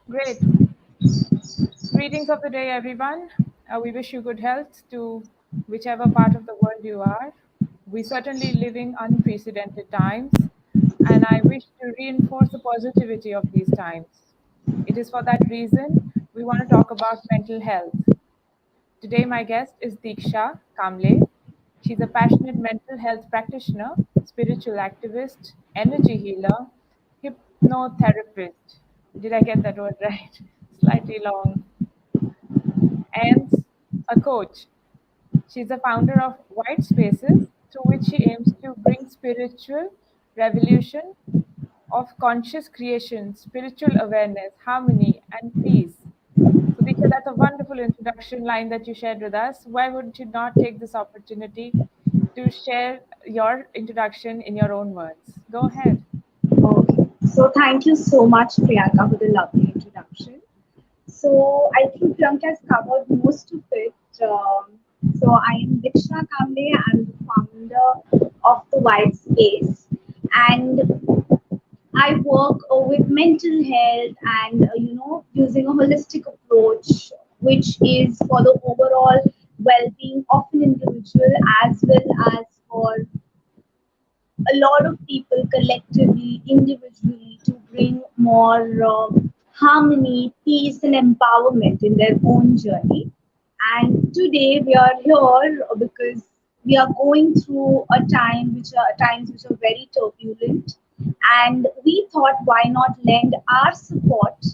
Great. Greetings of the day, everyone. We wish you good health to whichever part of the world you are. We certainly living unprecedented times, and I wish to reinforce the positivity of these times. It is for that reason we want to talk about mental health. Today, my guest is Diksha Kamble. She's a passionate mental health practitioner, spiritual activist, energy healer, hypnotherapist. Did I get that word right? Slightly long. And a coach. She's the founder of White Spaces, through which she aims to bring spiritual revolution of conscious creation, spiritual awareness, harmony, and peace. So, Diksha, that's a wonderful introduction line that you shared with us. Why would you not take this opportunity to share your introduction in your own words? Go ahead. Okay. So thank you so much, Priyanka, for the lovely introduction. So I think Priyanka has covered most of it. So I am Diksha Kamble. I'm the founder of the White Space, and I work with mental health and using a holistic approach, which is for the overall well-being of an individual as well as for a lot of people collectively, individually, to bring more harmony, peace, and empowerment in their own journey. And today we are here because we are going through a time which are times which are very turbulent, and we thought why not lend our support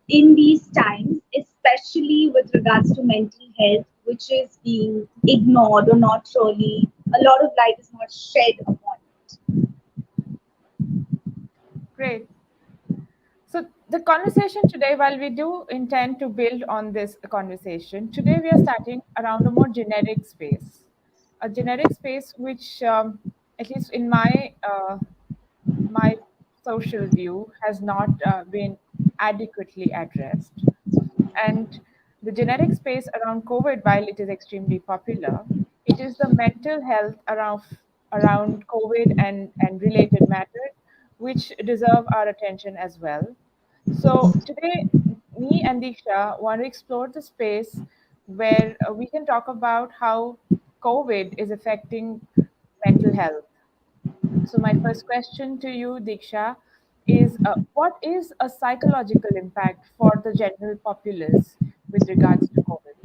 in these times, especially with regards to mental health, which is being ignored or not really, a lot of light is not shed upon it. Great. So, the conversation today, while we do intend to build on this conversation, today we are starting around a more generic space. A generic space which, at least in my social view, has not been adequately addressed. And the generic space around COVID, while it is extremely popular, it is the mental health around COVID and related matters which deserve our attention as well. So today, me and Diksha want to explore the space where we can talk about how COVID is affecting mental health. So my first question to you, Diksha, is what is a psychological impact for the general populace with regards to COVID?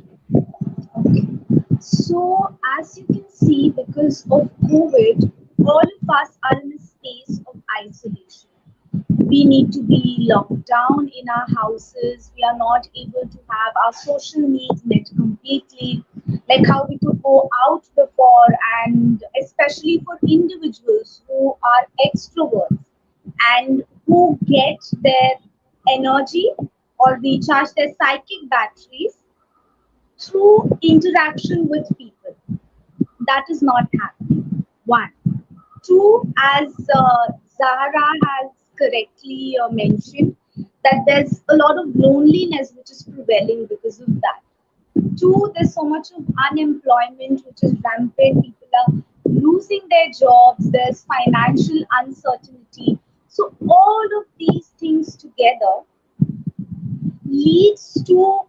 Okay. So, as you can see, because of COVID, all of us are in a space of isolation. We need to be locked down in our houses. We are not able to have our social needs met completely, like how we could go out before, and especially for individuals who are extroverts and who get their energy or recharge their psychic batteries through interaction with people. That is not happening. One. Two, as Zahara has correctly mentioned, that there's a lot of loneliness which is prevailing because of that. Two, there's so much of unemployment which is rampant. People are losing their jobs, there's financial uncertainty. So, all of these things together leads to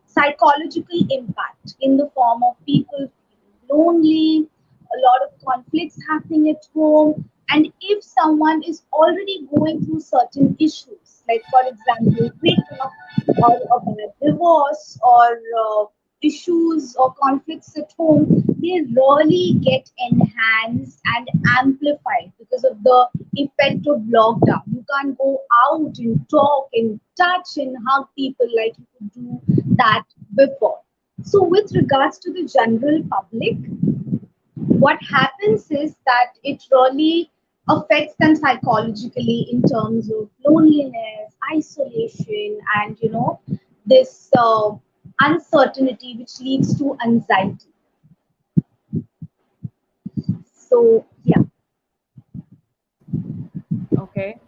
psychological impact in the form of people feeling lonely, a lot of conflicts happening at home. And if someone is already going through certain issues, like for example, breakup or a bad divorce or issues or conflicts at home, they really get enhanced and amplified because of the effect of lockdown. You can't go out and talk and touch and hug people like you could do that before. So, with regards to the general public, what happens is that it really affects them psychologically in terms of loneliness, isolation, and this uncertainty, which leads to anxiety. So, yeah. Okay.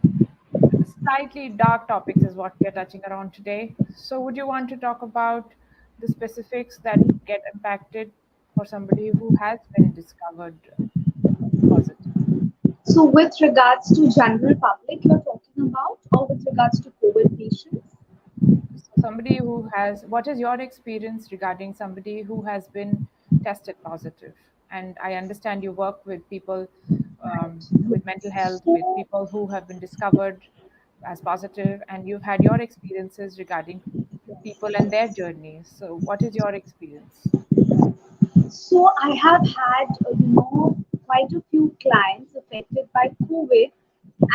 Slightly dark topics is what we are touching around today. So would you want to talk about the specifics that get impacted for somebody who has been discovered positive? So, with regards to general public, you're talking talking about, or with regards to COVID patients? So somebody who has, what is your experience regarding somebody who has been tested positive? And I understand you work with people with mental health, with So, people who have been discovered as positive, and you've had your experiences regarding people and their journeys. So, what is your experience? so I have had, quite a few clients affected by COVID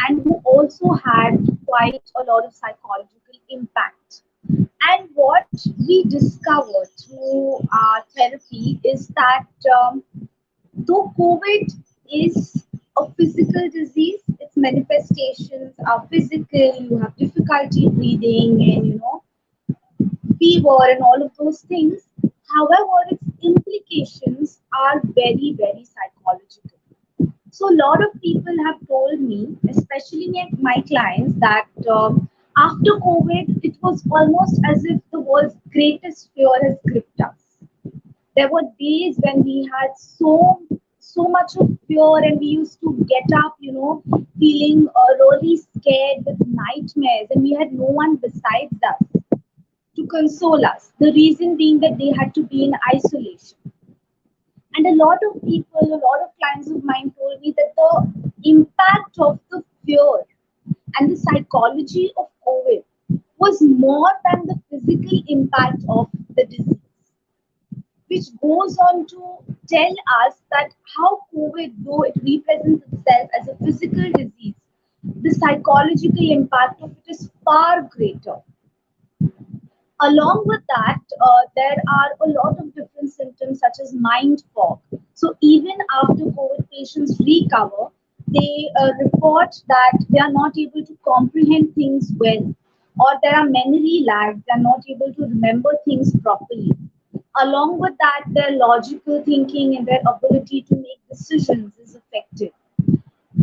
and who also had quite a lot of psychological impact. And what we discovered through our therapy is that though COVID is a physical disease, its manifestations are physical. You have difficulty breathing and fever and all of those things. However, its implications are very, very psychological. So a lot of people have told me, especially my clients, that after COVID, it was almost as if the world's greatest fear has gripped us. There were days when we had so much of fear, and we used to get up, feeling really scared with nightmares, and we had no one besides us to console us. The reason being that they had to be in isolation. And a lot of people, a lot of clients of mine told me that the impact of the fear and the psychology of COVID was more than the physical impact of the disease, which goes on to tell us that how COVID, though it represents itself as a physical disease, the psychological impact of it is far greater. Along with that, there are a lot of different symptoms such as mind fog. So even after COVID patients recover, they report that they are not able to comprehend things well, or there are memory lags, they are not able to remember things properly. Along with that, their logical thinking and their ability to make decisions is affected.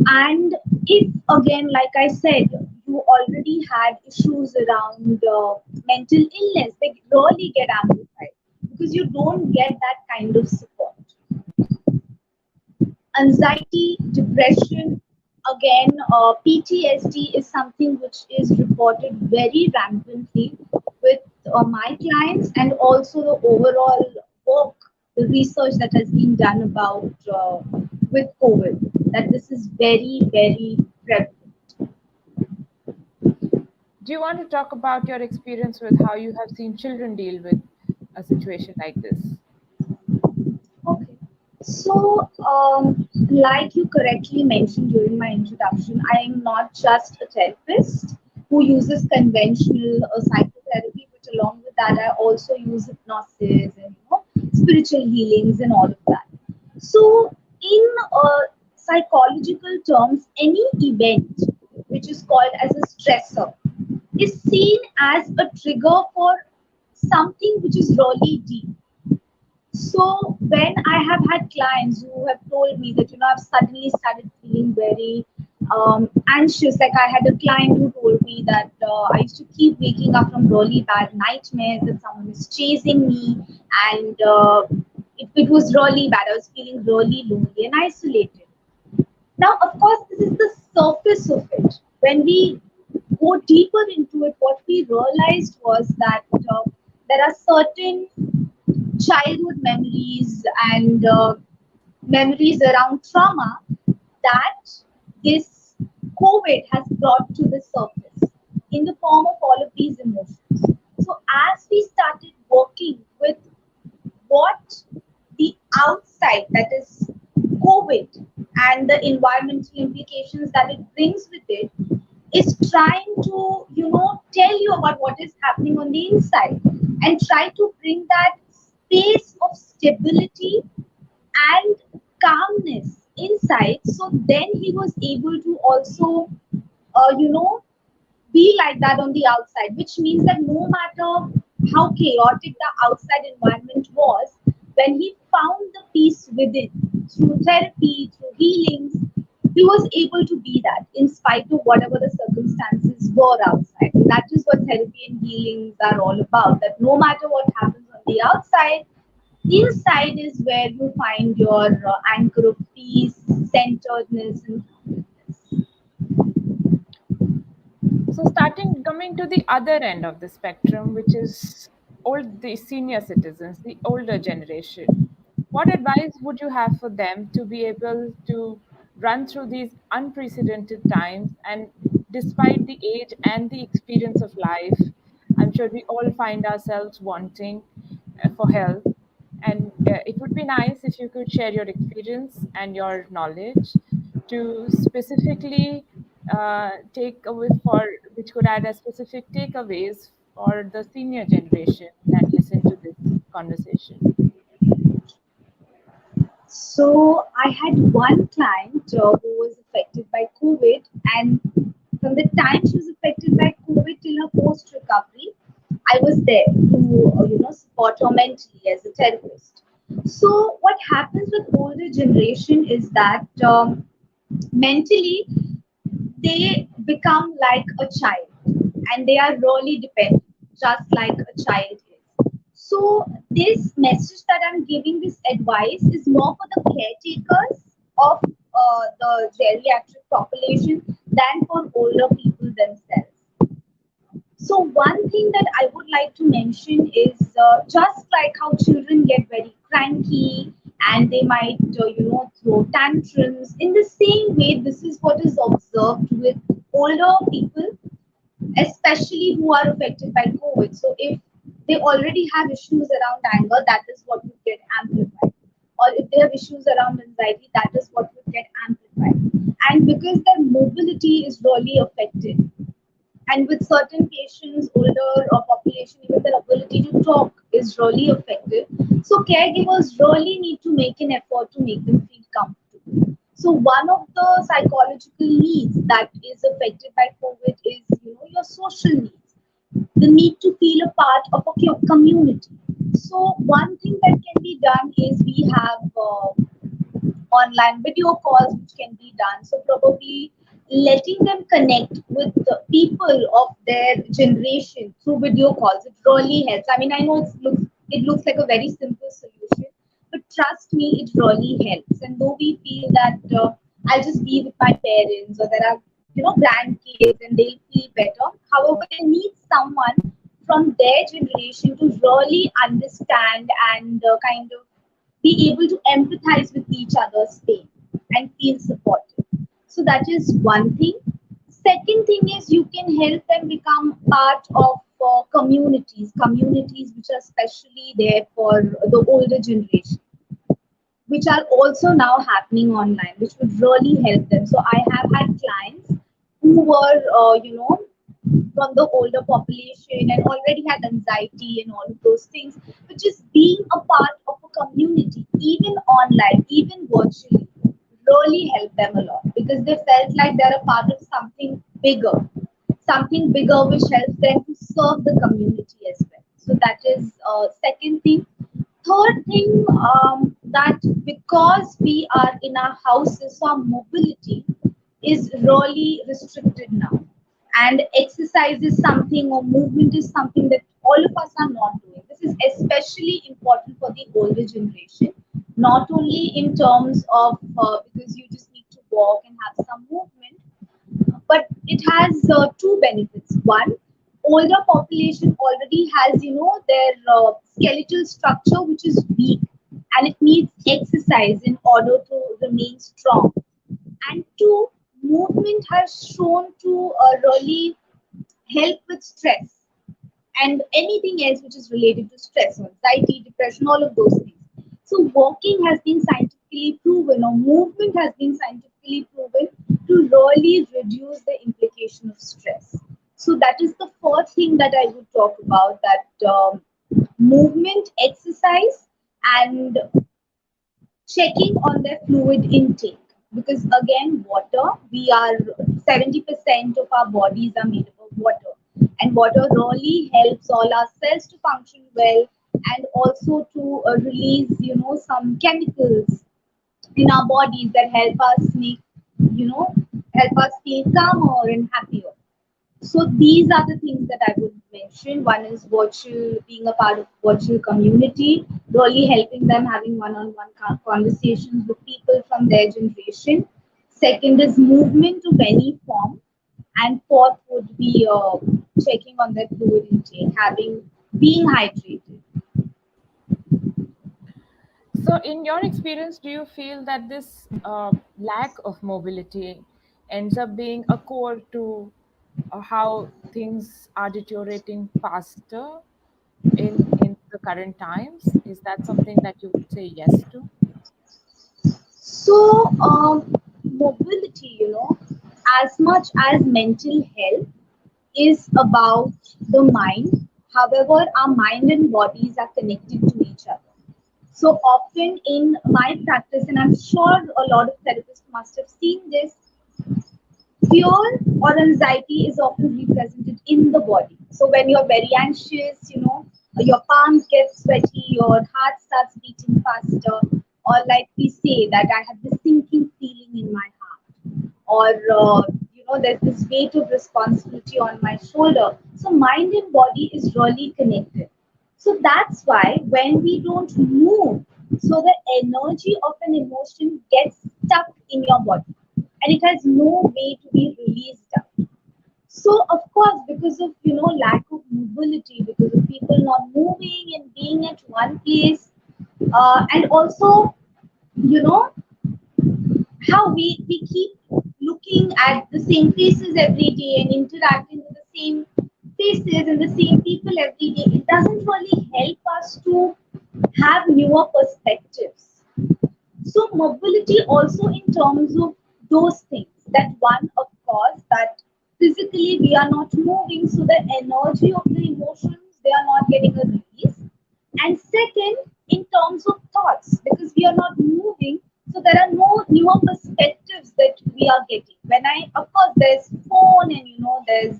And if, again, like I said, you already had issues around mental illness, they really get amplified because you don't get that kind of support. Anxiety, depression, again, PTSD is something which is reported very rampantly with my clients, and also the overall work, the research that has been done about with COVID, that this is very, very prevalent. Do you want to talk about your experience with how you have seen children deal with a situation like this? Okay. So, like you correctly mentioned during my introduction, I am not just a therapist who uses conventional psychotherapy, but along with that, I also use hypnosis and spiritual healings and all of that. So, in psychological terms, any event which is called as a stressor is seen as a trigger for something which is really deep. So when I have had clients who have told me that I've suddenly started feeling very anxious, like I had a client who told me that I used to keep waking up from really bad nightmares that someone is chasing me, and it was really bad. I was feeling really lonely and isolated. Now, of course, this is the surface of it. When we go deeper into it, what we realized was that there are certain childhood memories and memories around trauma that this COVID has brought to the surface in the form of all of these emotions. So, as we started working with what the outside, that is COVID, and the environmental implications that it brings with it, is trying to, tell you about what is happening on the inside and try to bring that space of stability and calmness inside. So then he was able to also, uh, you know, be like that on the outside, which means that no matter how chaotic the outside environment was, when he found the peace within through therapy, through healings, he was able to be that in spite of whatever the circumstances were outside. And that is what therapy and healings are all about. That no matter what happens on the outside, inside is where you find your anchor of peace, centeredness, and calmness. So, starting coming to the other end of the spectrum, which is the senior citizens, the older generation, what advice would you have for them to be able to run through these unprecedented times? And despite the age and the experience of life, I'm sure we all find ourselves wanting for help. And it would be nice if you could share your experience and your knowledge to specifically take away for which could add as specific takeaways for the senior generation that listen to this conversation. So I had one client who was affected by COVID, and from the time she was affected by COVID till her post recovery, I was there to support her mentally as a therapist. So what happens with older generation is that mentally they become like a child, and they are really dependent, just like a child is. So, this message that I'm giving, this advice, is more for the caretakers of the geriatric population than for older people themselves. So one thing that I would like to mention is just like how children get very cranky and they might, throw tantrums. In the same way, this is what is observed with older people, especially who are affected by COVID. So if they already have issues around anger, that is what would get amplified. Or if they have issues around anxiety, that is what would get amplified. And because their mobility is really affected, and with certain patients, older or population, even their ability to talk is really affected. So caregivers really need to make an effort to make them feel comfortable. So one of the psychological needs that is affected by COVID is, your social needs, the need to feel a part of a community. So one thing that can be done is we have online video calls which can be done. So probably letting them connect with the people of their generation through video calls, it really helps. I mean, I know it looks like a very simple solution, but trust me, it really helps. And though we feel that I'll just be with my parents, or there are grandkids and they'll feel better. However, they need someone from their generation to really understand and kind of be able to empathize with each other's pain and feel supported. So that is one thing. Second thing is you can help them become part of communities which are especially there for the older generation, which are also now happening online, which would really help them. So I have had clients who were, from the older population and already had anxiety and all of those things, but just being a part of a community, even online, even virtually, really helped them a lot because they felt like they're a part of something bigger which helps them to serve the community as well. So that is second thing. Third thing, that because we are in our houses, so our mobility is really restricted now. And exercise is something, or movement is something that all of us are not doing. This is especially important for the older generation, not only in terms of because you just need to walk and have some movement, but it has two benefits. One, older population already has their skeletal structure which is weak, and it needs exercise in order to remain strong. And two, movement has shown to really help with stress and anything else which is related to stress, anxiety, depression, all of those things. So walking has been scientifically proven, or movement has been scientifically proven to really reduce the implication of stress. So that is the fourth thing that I would talk about, that movement, exercise, and checking on their fluid intake. Because again, water, we are 70% of our bodies are made up of water, and water really helps all our cells to function well, and also to release some chemicals in our bodies that help us you know help us feel calmer and happier. So these are the things that I would mention. One is virtual, being a part of virtual community, really helping them having one-on-one conversations with people from their generation. Second is movement of any form, and fourth would be checking on their fluid intake, having being hydrated. So, in your experience, do you feel that this lack of mobility ends up being a core to how things are deteriorating faster in the current times? Is that something that you would say yes to? So, mobility, as much as mental health is about the mind, however, our mind and bodies are connected to each other. So often in my practice, and I'm sure a lot of therapists must have seen this, fear or anxiety is often represented in the body. So when you're very anxious, your palms get sweaty, your heart starts beating faster, or like we say that I have this sinking feeling in my heart, or there's this weight of responsibility on my shoulder. So mind and body is really connected. So that's why when we don't move, so the energy of an emotion gets stuck in your body and it has no way to be released out. So of course, because of lack of mobility, because of people not moving and being at one place, and also you know how we keep looking at the same faces every day and interacting with the same faces and the same people every day, it doesn't really help us to have newer perspectives. So mobility also in terms of those things. That one, of course, that physically we are not moving, so the energy of the emotions they are not getting a release. And second, in terms of thoughts, because we are not moving, so there are no newer perspectives that we are getting. When of course, there's phone and there's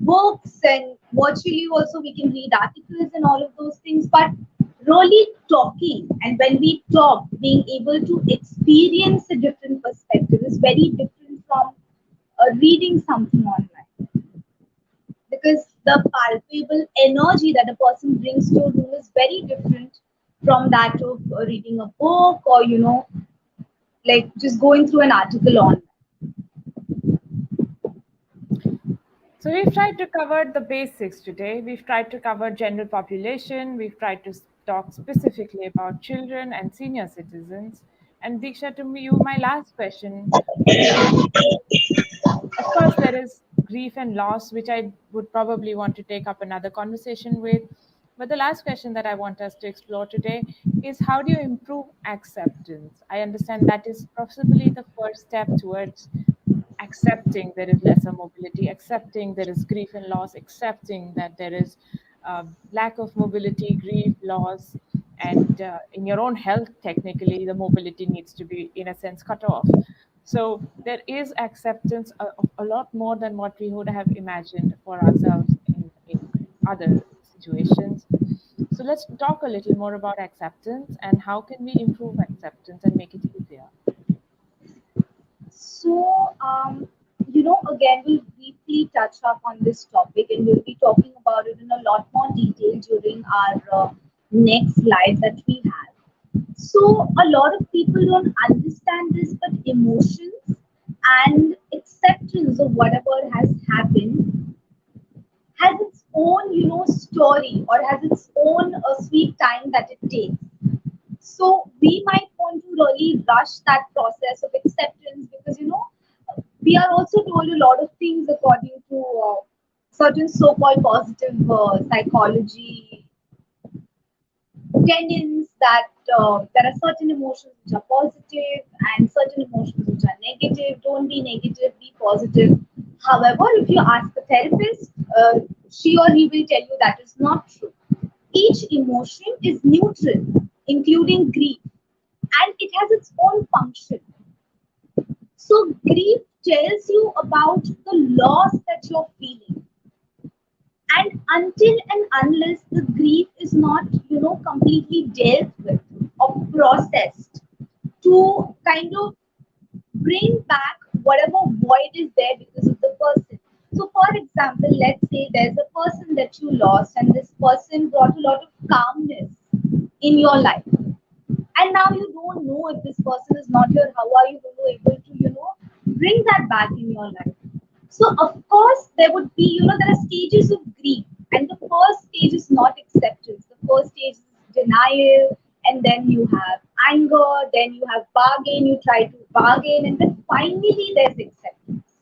books and virtually also we can read articles and all of those things, but really talking and when we talk, being able to experience a different perspective is very different from reading something online, because the palpable energy that a person brings to a room is very different from that of reading a book or like just going through an article on. So we've tried to cover the basics today. We've tried to cover general population. We've tried to talk specifically about children and senior citizens. And Diksha, to me, you, my last question would be, of course, there is grief and loss, which I would probably want to take up another conversation with. But the last question that I want us to explore today is, how do you improve acceptance? I understand that is possibly the first step towards accepting there is lesser mobility, accepting there is grief and loss, accepting that there is lack of mobility, grief, loss, and in your own health, technically, the mobility needs to be, in a sense, cut off. So there is acceptance of a lot more than what we would have imagined for ourselves in other situations. So let's talk a little more about acceptance and how can we improve acceptance and make it easier. So, again, we'll briefly touch up on this topic and we'll be talking about it in a lot more detail during our next live that we have. So, a lot of people don't understand this, but emotions and acceptance of whatever has happened has its own, story or has its own sweet time that it takes. So we might want to really rush that process of acceptance because we are also told a lot of things according to certain so-called positive psychology tenets that there are certain emotions which are positive and certain emotions which are negative. Don't be negative, be positive. However, if you ask a therapist, she or he will tell you that is not true. Each emotion is neutral, including grief, and it has its own function. So, grief tells you about the loss that you're feeling, and until and unless the grief is not, completely dealt with or processed to kind of bring back whatever void is there because of the person. So, for example, let's say there's a person that you lost, and this person brought a lot of calmness in your life. And now you don't know if this person is not here, how are you going to able to, bring that back in your life? So of course there would be, there are stages of grief, and the first stage is not acceptance. The first stage is denial, and then you have anger, then you have bargain, you try to bargain, and then finally there's acceptance.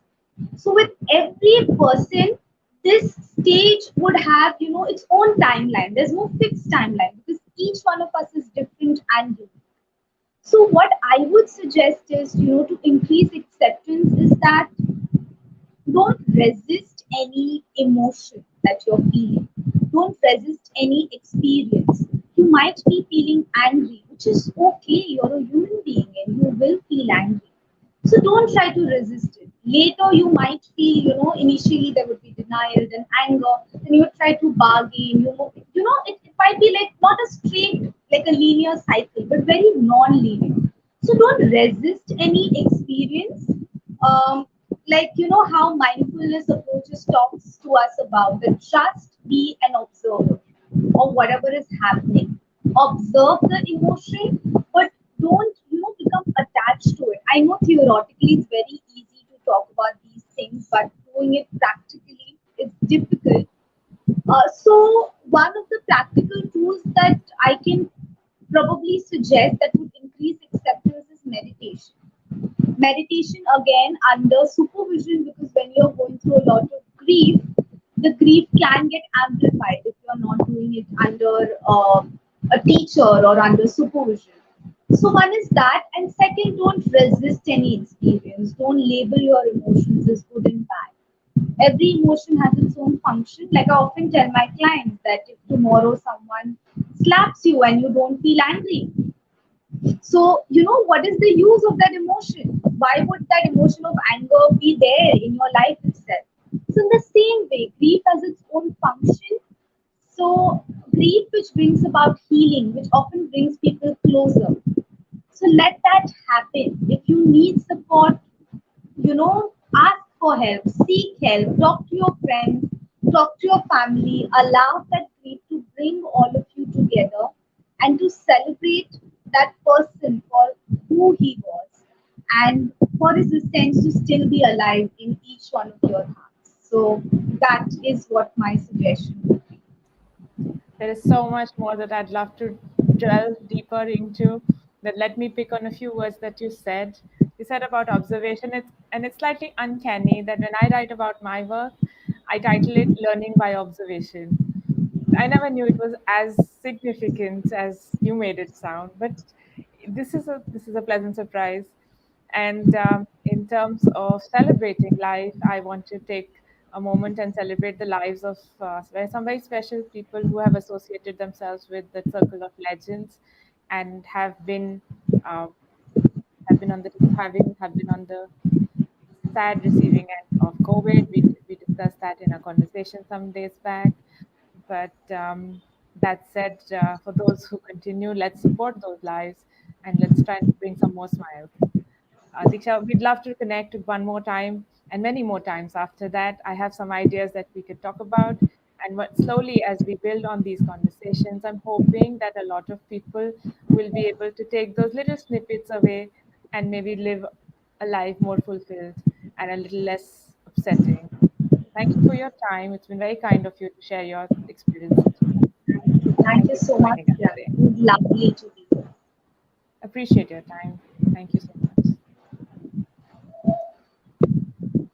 So with every person, this stage would have, its own timeline. There's no fixed timeline because each one of us is different and unique. So what I would suggest is, to increase acceptance is that don't resist any emotion that you're feeling. Don't resist any experience. You might be feeling angry, which is okay. You're a human being and you will feel angry. So don't try to resist it. Later, you might feel, initially there would be denial, then anger, then you try to bargain. It might be like not a straight, like a linear cycle, but very non linear. So don't resist any experience. Like, how mindfulness approaches talks to us about the just be an observer of whatever is happening. Observe the emotion, but don't, become attached to it. I know theoretically it's very easy to talk about these things, but doing it practically is difficult. So one of the practical tools that I can probably suggest that would increase acceptance is meditation. Meditation again under supervision, because when you're going through a lot of grief, the grief can get amplified if you're not doing it under a teacher or under supervision. So one is that, and second, don't resist any experience. Don't label your emotions as good and bad. Every emotion has its own function. Like I often tell my clients that if tomorrow someone slaps you and you don't feel angry, so, what is the use of that emotion? Why would that emotion of anger be there in your life itself? So, in the same way, grief has its own function. So, grief which brings about healing, which often brings people closer. So, let that happen. If you need support, ask for help, seek help, talk to your friends, talk to your family, allow that grief to bring all of you together and to celebrate that person for who he was and for his sense to still be alive in each one of your hearts. So that is what my suggestion would be. There is so much more that I'd love to delve deeper into. But let me pick on a few words that you said. You said about observation, and it's slightly uncanny that when I write about my work, I title it Learning by Observation. I never knew it was as significant as you made it sound, but this is a pleasant surprise. And in terms of celebrating life, I want to take a moment and celebrate the lives of some very special people who have associated themselves with the circle of legends and uh, have been on the sad receiving end of COVID. We discussed that in a conversation some days back. But that said, for those who continue, let's support those lives and let's try and bring some more smiles. Diksha, we'd love to connect one more time and many more times after that. I have some ideas that we could talk about. And slowly, as we build on these conversations, I'm hoping that a lot of people will be able to take those little snippets away and maybe live a life more fulfilled and a little less upsetting. Thank you for your time. It's been very kind of you to share your experiences with us. Thank Thank you you for so much, joining us Priyanka. today. It was lovely to be here. Appreciate your time. Thank you so much.